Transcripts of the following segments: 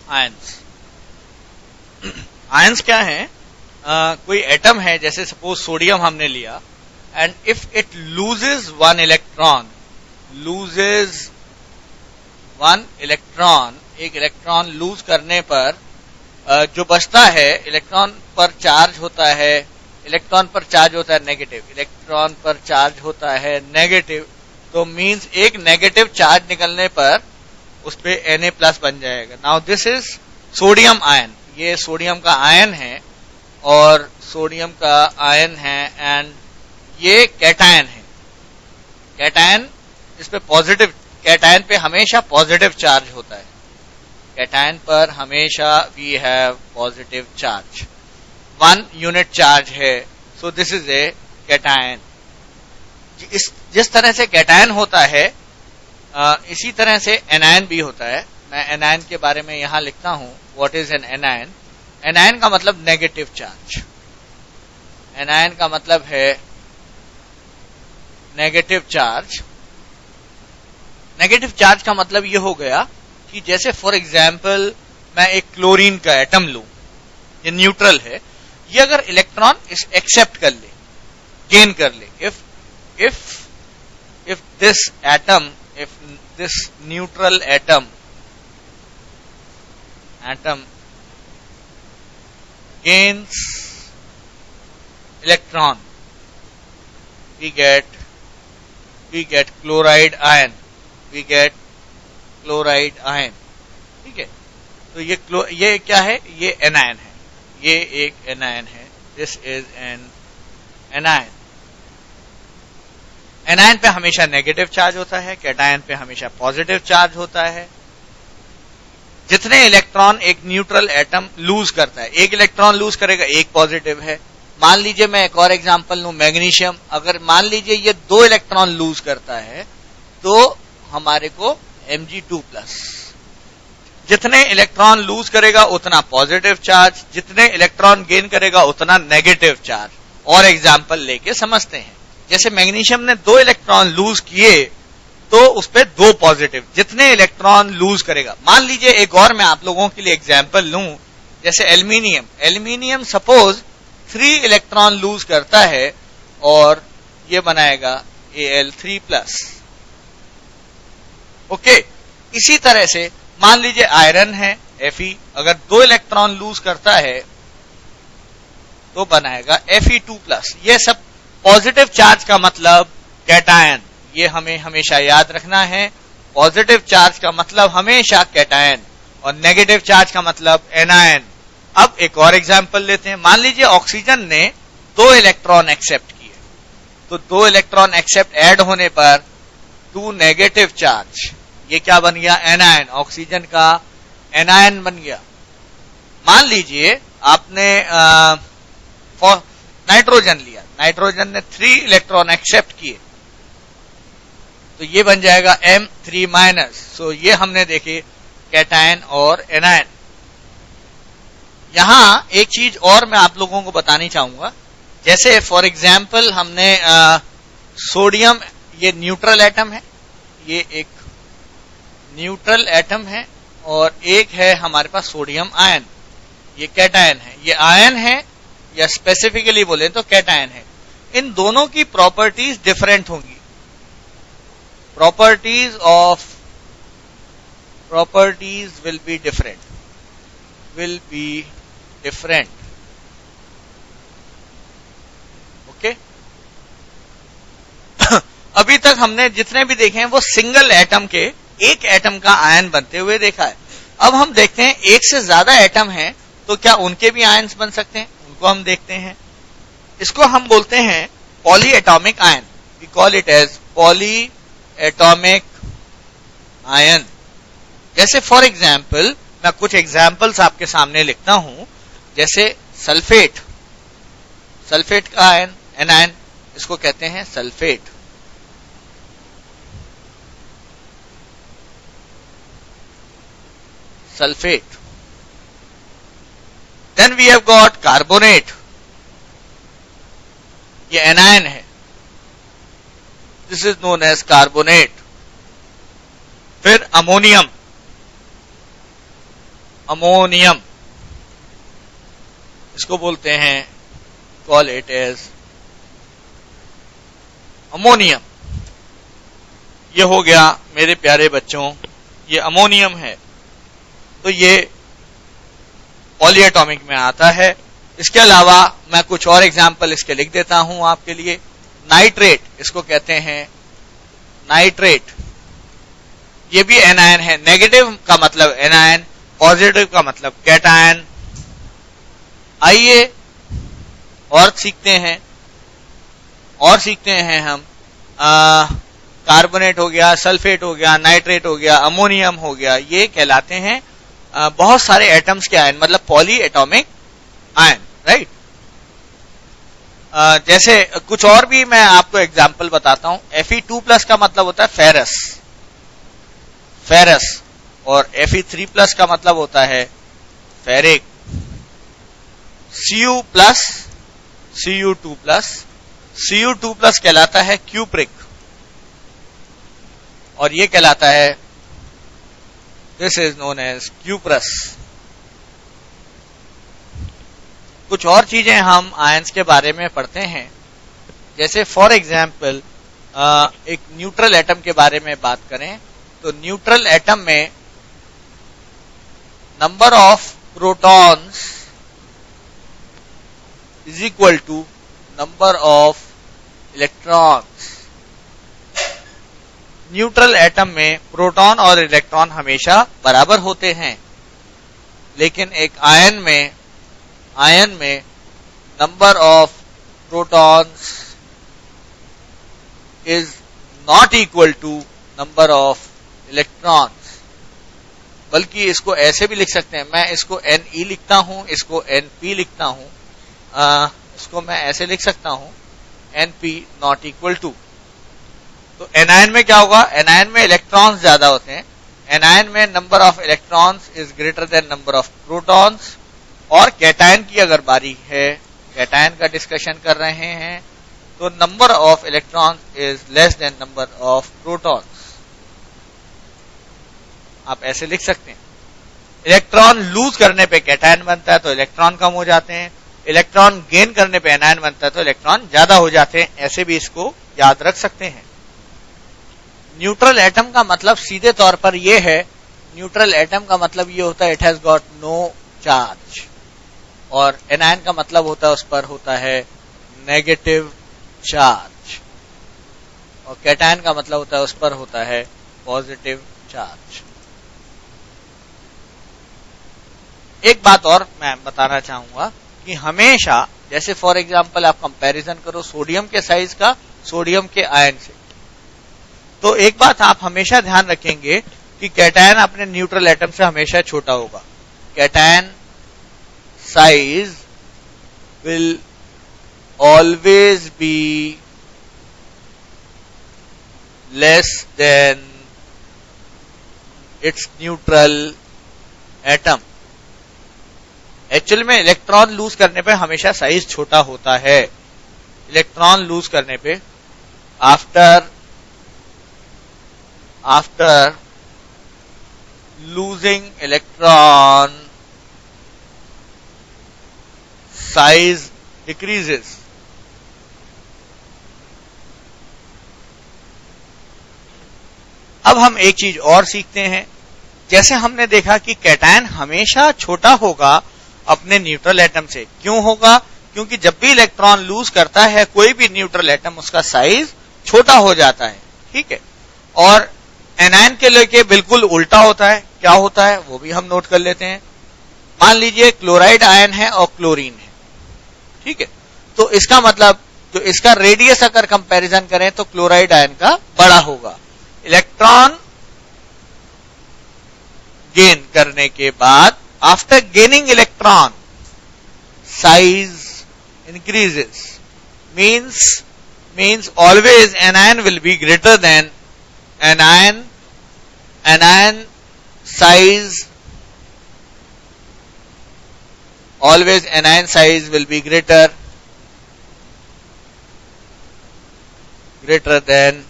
Ions. Ions क्या है? कोई एटम है, जैसे सपोज सोडियम हमने लिया, and if it loses one electron, एक इलेक्ट्रॉन लूज करने पर जो बचता है, इलेक्ट्रॉन पर चार्ज होता है, नेगेटिव, इलेक्ट्रॉन पर चार्ज होता है नेगेटिव, तो मींस एक नेगेटिव चार्ज निकलने पर उस पे Na+ बन जाएगा। Now this is sodium ion, ये सोडियम का आयन है, और सोडियम का आयन है, एंड ये कैटायन है। कैटायन, इस पे पॉजिटिव, कैटायन पे हमेशा पॉजिटिव चार्ज होता है, कैटायन पर हमेशा we have positive charge, 1 unit charge है, so this is a cation. जिस तरह से कैटायन होता है, इसी तरह से एनायन भी होता है। मैं एनायन के बारे में यहां लिखता हूं, what is an anion? Anion का मतलब नेगेटिव चार्ज, एनायन का मतलब है नेगेटिव चार्ज। नेगेटिव चार्ज का मतलब ये हो गया कि जैसे फॉर एग्जाम्पल मैं एक क्लोरीन का एटम लूं, ये न्यूट्रल है, ये अगर इलेक्ट्रॉन इस एक्सेप्ट कर ले, गेन कर ले, if this neutral atom gains electron, we get chloride ion, ठीक है। तो ये क्या है? ये एनायन है, ये एक एनायन है, this is an anion. Anion पे हमेशा नेगेटिव चार्ज होता है, कैटायन पे हमेशा पॉजिटिव चार्ज होता है। जितने इलेक्ट्रॉन एक न्यूट्रल एटम लूज करता है, एक इलेक्ट्रॉन लूज करेगा, एक पॉजिटिव है। मान लीजिए मैं एक और एग्जांपल लूं, मैग्नीशियम, अगर मान लीजिए ये 2 इलेक्ट्रॉन लूज करता है, तो हमारे को Mg2+, जितने इलेक्ट्रॉन लूज करेगा उतना पॉजिटिव चार्ज, जितने इलेक्ट्रॉन गेन करेगा उतना नेगेटिव चार्ज। और एग्जांपल लेके समझते हैं, जैसे मैग्नीशियम ने 2 इलेक्ट्रॉन लूज किए, तो उस पे 2 पॉजिटिव, जितने इलेक्ट्रॉन लूज करेगा। मान लीजिए एक और मैं आप लोगों के लिए एग्जांपल लूं, जैसे एल्यूमिनियम सपोज 3 इलेक्ट्रॉन लूज करता है और ये बनाएगा Al3+। ओके, इसी तरह से मान लीजिए आयरन है Fe, अगर 2 इलेक्ट्रॉन लूज करता है तो बनाएगा Fe2+। ये सब पॉजिटिव चार्ज का मतलब कैटायन, ये हमें हमेशा याद रखना है। पॉजिटिव चार्ज का मतलब हमेशा कैटायन, और नेगेटिव चार्ज का मतलब एनायन। अब एक और एग्जांपल लेते हैं, मान लीजिए ऑक्सीजन ने 2 इलेक्ट्रॉन एक्सेप्ट किए, तो 2 इलेक्ट्रॉन एक्सेप्ट ऐड होने पर 2 नेगेटिव चार्ज, ये क्या बन गया? एनायन, ऑक्सीजन का एनायन बन गया। मान लीजिए आपने नाइट्रोजन लिया, नाइट्रोजन ने 3 इलेक्ट्रॉन एक्सेप्ट किए, तो ये बन जाएगा M3-। सो ये हमने देखे कैटायन और एनायन। यहां एक चीज और मैं आप लोगों को बतानी चाहूंगा, जैसे फॉर एग्जाम्पल हमने सोडियम, ये न्यूट्रल एटम है, ये एक न्यूट्रल एटम है, और एक है हमारे पास सोडियम आयन, ये कैटायन है। ये आयन है या स्पेसिफिकली बोले तो कैटायन है। इन दोनों की प्रॉपर्टीज डिफरेंट होंगी, properties will be different, okay. अभी तक हमने जितने भी देखे हैं वो सिंगल एटम के, एक एटम का आयन बनते हुए देखा है। अब हम देखते हैं एक से ज्यादा एटम हैं, तो क्या उनके भी आयन्स बन सकते हैं? उनको हम देखते हैं। इसको हम बोलते हैं poly atomic ion, we call it as poly atomic ion. जैसे फॉर एग्जाम्पल मैं कुछ एग्जाम्पल्स आपके सामने लिखता हूं, जैसे सल्फेट का आयन, एनायन, इसको कहते हैं sulphate. Then we have got carbonate, ये एनायन है, this is known as carbonate. फिर अमोनियम, अमोनियम, इसको बोलते हैं, कॉल इट एज अमोनियम। ये हो गया मेरे प्यारे बच्चों, ये अमोनियम है, तो ये पॉलीएटॉमिक में आता है। इसके अलावा मैं कुछ और एग्जाम्पल इसके लिख देता हूं आपके लिए। नाइट्रेट, इसको कहते हैं नाइट्रेट, ये भी एनायन है। नेगेटिव का मतलब एनायन, पॉजिटिव का मतलब कैटायन। आइए और सीखते हैं हम कार्बोनेट हो गया, सल्फेट हो गया, नाइट्रेट हो गया, अमोनियम हो गया, ये कहलाते हैं बहुत सारे एटम्स के आयन, मतलब पॉली एटॉमिक आयन, राइट। जैसे कुछ और भी मैं आपको एग्जांपल बताता हूं। Fe2+ का मतलब होता है फेरस, और Fe3+ का मतलब होता है फेरिक। Cu2+ कहलाता है क्यूप्रिक, और ये कहलाता है, this is known as cuprous. कुछ और चीजें हम आयंस के बारे में पढ़ते हैं, जैसे फॉर एग्जाम्पल एक न्यूट्रल एटम के बारे में बात करें तो न्यूट्रल एटम में number of protons is equal to number of electrons. Neutral atom में प्रोटॉन और इलेक्ट्रॉन हमेशा बराबर होते हैं, लेकिन एक आयन में number of protons is not equal to number of electrons. बल्कि इसको ऐसे भी लिख सकते हैं, मैं इसको Ne लिखता हूं, इसको Np लिखता हूं, इसको मैं ऐसे लिख सकता हूं, Np नॉट इक्वल टू। तो एनायन में क्या होगा? एनायन में इलेक्ट्रॉन्स ज्यादा होते हैं, एनायन में number of electrons is greater than number of protons. और कैटायन की अगर बारी है, कैटायन का डिस्कशन कर रहे हैं, तो number of electrons is less than number of protons. आप ऐसे लिख सकते हैं। इलेक्ट्रॉन लूज करने पे कैटायन बनता है तो इलेक्ट्रॉन कम हो जाते हैं, इलेक्ट्रॉन गेन करने पे एनायन बनता है तो इलेक्ट्रॉन ज्यादा हो जाते हैं। ऐसे भी इसको याद रख सकते हैं। न्यूट्रल एटम का मतलब सीधे तौर पर यह है, न्यूट्रल एटम का मतलब यह होता है it has got no charge, और एनायन का मतलब होता है उस पर होता है नेगेटिव चार्ज, और कैटायन का मतलब होता है उस पर होता है पॉजिटिव चार्ज। एक बात और मैं बताना चाहूंगा कि हमेशा, जैसे फॉर एग्जांपल आप कंपैरिजन करो सोडियम के साइज का सोडियम के आयन से, तो एक बात आप हमेशा ध्यान रखेंगे कि कैटायन अपने न्यूट्रल एटम से हमेशा छोटा होगा। Cation size will always be less than it's neutral atom. Actual में इलेक्ट्रॉन लूज करने पे हमेशा साइज छोटा होता है। इलेक्ट्रॉन लूज करने पे after losing electron size decreases। अब हम एक चीज और सीखते हैं। जैसे हमने देखा कि कैटायन हमेशा छोटा होगा अपने न्यूट्रल एटम से। क्यों होगा? क्योंकि जब भी इलेक्ट्रॉन लूज करता है कोई भी न्यूट्रल एटम, उसका साइज छोटा हो जाता है, ठीक है। और एनायन के लेके बिल्कुल उल्टा होता है। क्या होता है वो भी हम नोट कर लेते हैं। मान लीजिए क्लोराइड आयन है और क्लोरीन है, ठीक है, तो इसका मतलब जो इसका रेडियस अगर कंपैरिजन करें तो क्लोराइड आयन का बड़ा होगा। इलेक्ट्रॉन गेन करने के बाद, after gaining electron, size increases, means always anion will be greater than anion size, always anion size will be greater than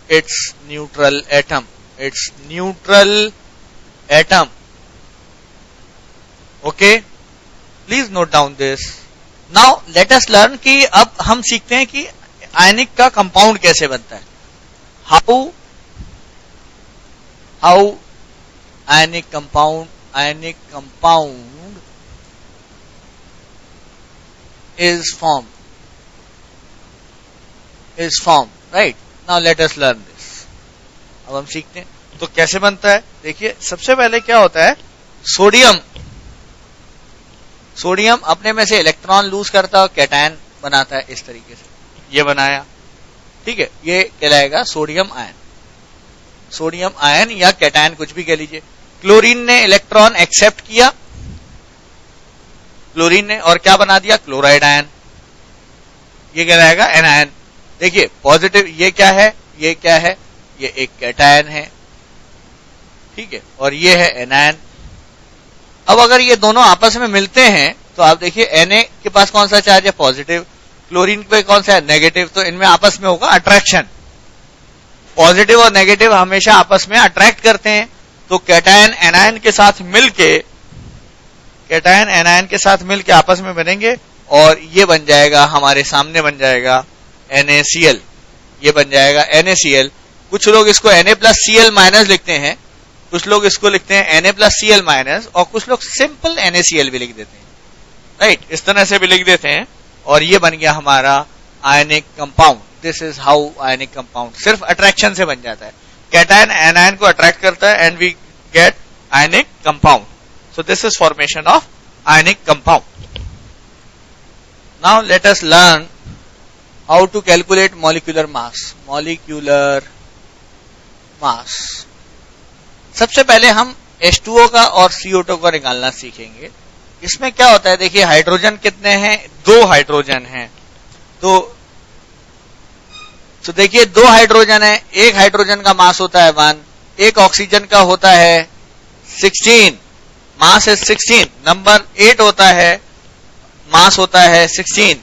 its neutral atom. Its neutral atom okay, please note down this. Now let us learn कि अब हम सीखते हैं कि आयनिक का compound कैसे बनता है. How ionic compound is formed. Right? Now let us learn this. अब हम सीखते हैं तो कैसे बनता है. देखिए सबसे पहले क्या होता है, सोडियम अपने में से इलेक्ट्रॉन लूज करता है, कैटायन बनाता है. इस तरीके से ये बनाया, ठीक है, ये कहलाएगा सोडियम आयन या कैटायन, कुछ भी कह लीजिए. क्लोरीन ने इलेक्ट्रॉन एक्सेप्ट किया, क्लोरीन ने, और क्या बना दिया, क्लोराइड आयन. ये कहलाएगा एनायन. देखिए पॉजिटिव, ये क्या है, ये एक कैटायन है, ठीक है, और ये है एनायन. अब अगर ये दोनों आपस में मिलते हैं तो आप देखिए Na के पास कौन सा चार्ज है, पॉजिटिव, क्लोरीन पे कौन सा है, नेगेटिव. तो इनमें आपस में होगा अट्रैक्शन. पॉजिटिव और नेगेटिव हमेशा आपस में अट्रैक्ट करते हैं. तो कैटायन एनायन के साथ मिलके आपस में बनेंगे और ये बन जाएगा, हमारे सामने बन जाएगा NaCl. ये बन जाएगा NaCl. कुछ लोग इसको Na+Cl- लिखते हैं, कुछ लोग इसको लिखते हैं Na+Cl-, और कुछ लोग सिंपल NaCl भी लिख देते हैं. राइट, इस तरह से भी लिख देते हैं और ये बन गया हमारा ionic compound. This is how ionic compound सिर्फ अट्रैक्शन से बन जाता है. कैटायन एनायन को अट्रैक्ट करता है and we get ionic compound. So this is formation of ionic compound. Now let us learn how to calculate molecular mass. सबसे पहले हम H2O का और CO2 का निकालना सीखेंगे. इसमें क्या होता है, देखिए हाइड्रोजन कितने हैं, 2 हाइड्रोजन हैं. तो देखिए 2 हाइड्रोजन है, एक हाइड्रोजन का मास होता है 1, एक ऑक्सीजन का होता है 16, मास है 16. नंबर 8 होता है, मास होता है 16.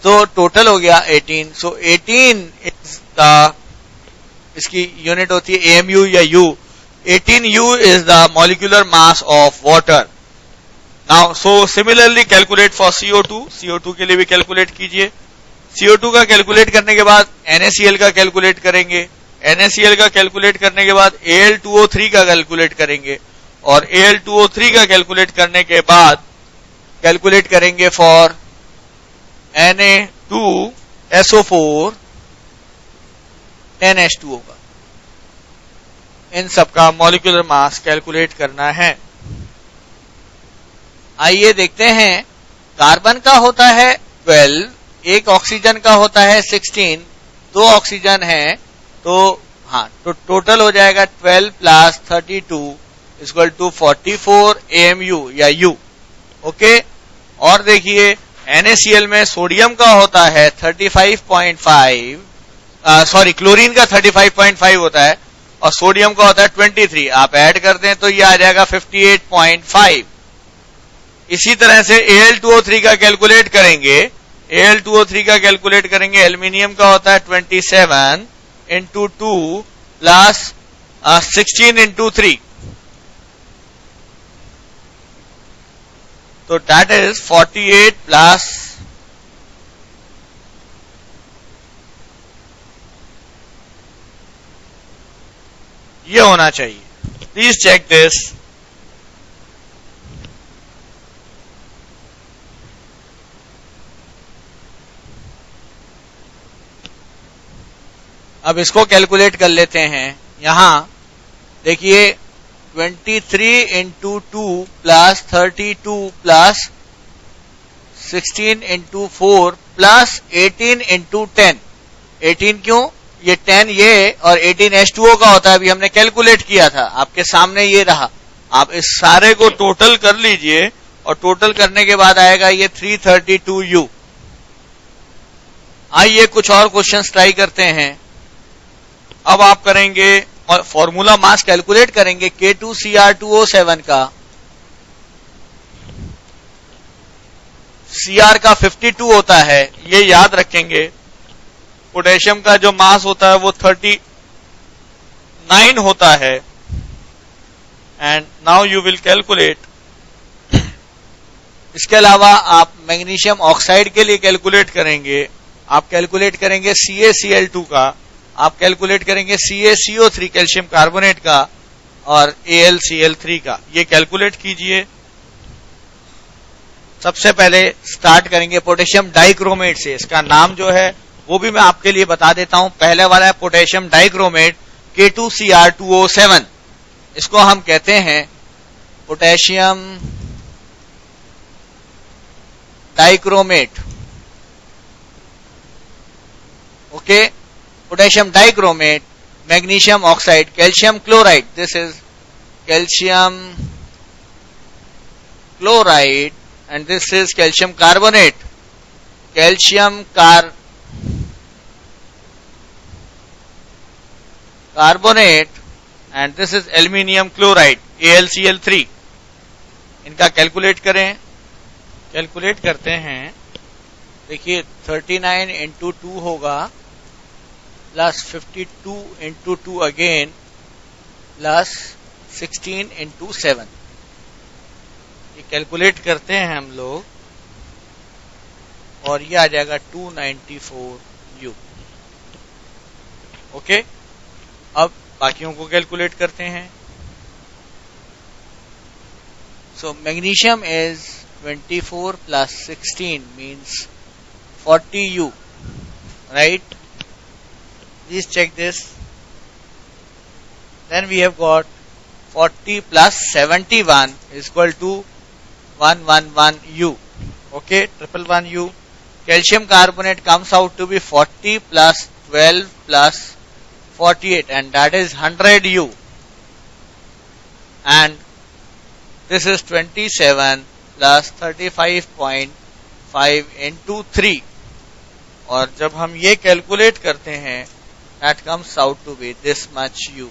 तो टोटल हो गया 18. सो 18 इसकी यूनिट होती है AMU या U. 18U is the molecular mass of water. Now so similarly calculate for CO2 के लिए भी कैलकुलेट कीजिए. CO2 का कैलकुलेट करने के बाद NaCl का कैलकुलेट करेंगे, NaCl का कैलकुलेट करने के बाद Al2O3 का कैलकुलेट करेंगे, और Al2O3 का कैलकुलेट करने के बाद कैलकुलेट करेंगे फॉर Na2SO4 10H2O का. इन सबका मॉलिक्यूलर मास कैलकुलेट करना है. आइए देखते हैं. कार्बन का होता है 12, एक ऑक्सीजन का होता है 16, 2 ऑक्सीजन है, तो हाँ, तो टोटल हो जाएगा 12 + 32 = 44 AMU या U. ओके, और देखिए NaCl में सोडियम का होता है 35.5, क्लोरीन का 35.5 होता है और सोडियम का होता है 23. आप ऐड कर दें तो ये आ जाएगा 58.5. इसी तरह से Al2O3 का कैलकुलेट करेंगे. एल्यूमिनियम का होता है 27 × 2 + 16 × 3. तो दैट इज 48 प्लस ये होना चाहिए. Please check this. अब इसको कैलकुलेट कर लेते हैं. यहां देखिए 23 × 2 + 32 + 16 × 4 + 18 × 10. 18 क्यों, ये 10 ये और 18 H2O का होता है. अभी हमने कैलकुलेट किया था, आपके सामने ये रहा. आप इस सारे को टोटल कर लीजिए और टोटल करने के बाद आएगा ये 332U. आइए कुछ और क्वेश्चंस ट्राई करते हैं. अब आप करेंगे और फॉर्मूला मास कैलकुलेट करेंगे K2Cr2O7 का. Cr का 52 होता है, ये याद रखेंगे. पोटेशियम का जो मास होता है वो 39 होता है. And now you will calculate इसके अलावा आप मैग्नीशियम ऑक्साइड के लिए कैलकुलेट करेंगे, आप कैलकुलेट करेंगे CaCl2 का, आप कैलकुलेट करेंगे CaCO3 कैल्शियम कार्बोनेट का और AlCl3 का। ये कैलकुलेट कीजिए। सबसे पहले स्टार्ट करेंगे पोटेशियम डाइक्रोमेट से। इसका नाम जो है वो भी मैं आपके लिए बता देता हूं। पहले वाला है पोटेशियम डाइक्रोमेट K2Cr2O7। इसको हम कहते हैं potassium dichromate. Okay, potassium dichromate, magnesium oxide, calcium chloride, this is calcium chloride and this is calcium carbonate, calcium carbonate and this is aluminium chloride AlCl3। इनका कैलकुलेट करें। कैलकुलेट करते हैं, देखिए 39 into 2 होगा plus 52 into 2 again plus 16 into 7। Calculate करते हैं हम लोग और ये आ जाएगा 294U। ओके, अब बाकियों को कैलकुलेट करते हैं। So magnesium is 24 plus 16 means 40U, right? Please check this. Then we have got 40 plus 71 is equal to 111U. Okay, 111U. Calcium carbonate comes out to be 40 plus 12 plus 48 and that is 100U. And this is 27 plus 35.5 into 3. और जब हम ये calculate करते हैं that comes out to be this much U.